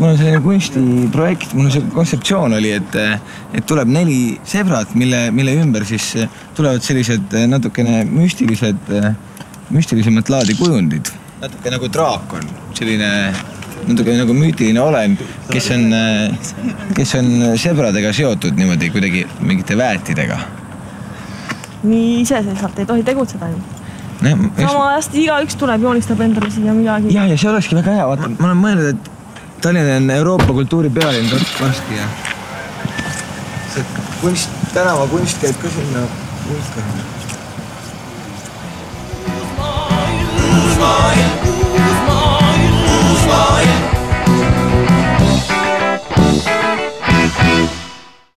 Mul on selline kunstiprojekt, mul on see kontseptsioon oli, et tuleb 4 sebrat, mille ümber siis tulevad sellised natukene müstilisemat laadi kujundid. Natuke nagu draakon, selline natuke nagu müütiline olend, kes on sebradega seotud niimoodi kuidagi mingite väetidega. Nii iseseisvalt ei tohi tegutseda ju. Sama ajast igaüks tuleb, joonistab endale siia midagi. Ja see olekski väga hea, vaata, ma olen mõelnud, et Tallinn on Euroopa kultuuripealinn varsti ja see tänava kunst käib ka sinna hulka.